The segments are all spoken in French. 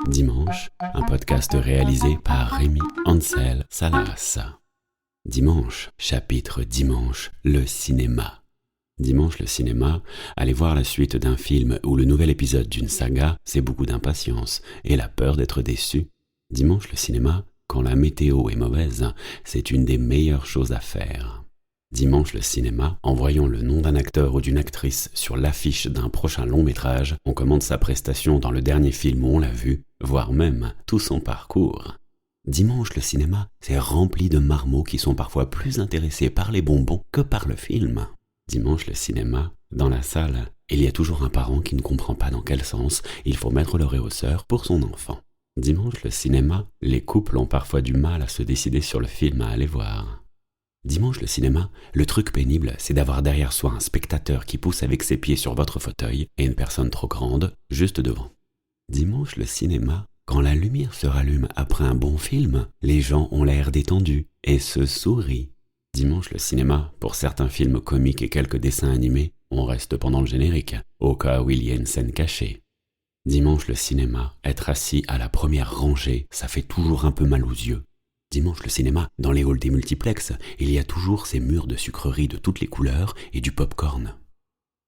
Dimanche, un podcast réalisé par Rémi Ansel Salas. Dimanche, chapitre Dimanche, le cinéma. Dimanche, le cinéma, aller voir la suite d'un film ou le nouvel épisode d'une saga, c'est beaucoup d'impatience et la peur d'être déçu. Dimanche, le cinéma, quand la météo est mauvaise, c'est une des meilleures choses à faire. Dimanche, le cinéma, en voyant le nom d'un acteur ou d'une actrice sur l'affiche d'un prochain long-métrage, on commande sa prestation dans le dernier film où on l'a vu, voire même tout son parcours. Dimanche, le cinéma, c'est rempli de marmots qui sont parfois plus intéressés par les bonbons que par le film. Dimanche, le cinéma, dans la salle, il y a toujours un parent qui ne comprend pas dans quel sens il faut mettre le réhausseur pour son enfant. Dimanche, le cinéma, les couples ont parfois du mal à se décider sur le film à aller voir. Dimanche, le cinéma, le truc pénible, c'est d'avoir derrière soi un spectateur qui pousse avec ses pieds sur votre fauteuil et une personne trop grande juste devant. Dimanche, le cinéma, quand la lumière se rallume après un bon film, les gens ont l'air détendus et se sourient. Dimanche, le cinéma, pour certains films comiques et quelques dessins animés, on reste pendant le générique, au cas où il y a une scène cachée. Dimanche, le cinéma, être assis à la première rangée, ça fait toujours un peu mal aux yeux. Dimanche, le cinéma, dans les halls des multiplexes, il y a toujours ces murs de sucreries de toutes les couleurs et du pop-corn.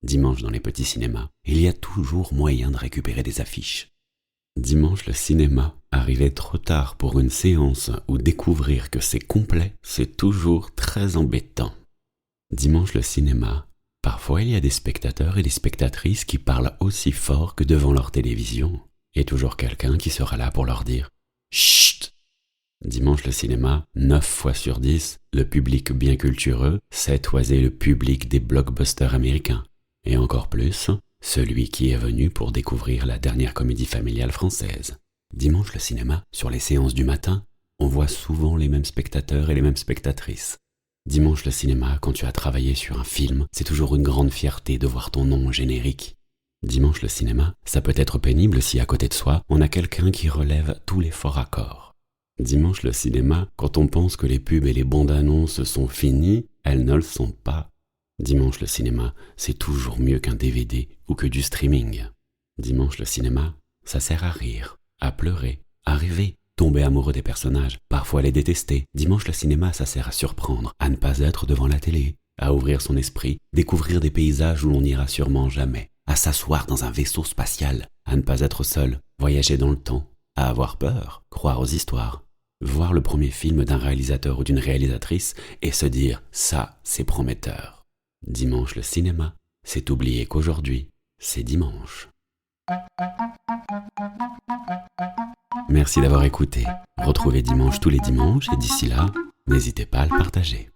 Dimanche, dans les petits cinémas, il y a toujours moyen de récupérer des affiches. Dimanche, le cinéma, arriver trop tard pour une séance ou découvrir que c'est complet, c'est toujours très embêtant. Dimanche, le cinéma, parfois il y a des spectateurs et des spectatrices qui parlent aussi fort que devant leur télévision, et toujours quelqu'un qui sera là pour leur dire « Chut !» Dimanche, le cinéma, 9 fois sur 10, le public bien cultureux sait toiser le public des blockbusters américains. Et encore plus, celui qui est venu pour découvrir la dernière comédie familiale française. Dimanche, le cinéma, sur les séances du matin, on voit souvent les mêmes spectateurs et les mêmes spectatrices. Dimanche, le cinéma, quand tu as travaillé sur un film, c'est toujours une grande fierté de voir ton nom au générique. Dimanche, le cinéma, ça peut être pénible si à côté de soi, on a quelqu'un qui relève tous les forts accords. Dimanche, le cinéma, quand on pense que les pubs et les bandes-annonces sont finies, elles ne le sont pas. Dimanche, le cinéma, c'est toujours mieux qu'un DVD ou que du streaming. Dimanche, le cinéma, ça sert à rire, à pleurer, à rêver, tomber amoureux des personnages, parfois les détester. Dimanche, le cinéma, ça sert à surprendre, à ne pas être devant la télé, à ouvrir son esprit, découvrir des paysages où l'on n'ira sûrement jamais, à s'asseoir dans un vaisseau spatial, à ne pas être seul, voyager dans le temps, à avoir peur, croire aux histoires, voir le premier film d'un réalisateur ou d'une réalisatrice et se dire « ça, c'est prometteur ». Dimanche, le cinéma, c'est oublier qu'aujourd'hui, c'est dimanche. Merci d'avoir écouté. Retrouvez Dimanche tous les dimanches et d'ici là, n'hésitez pas à le partager.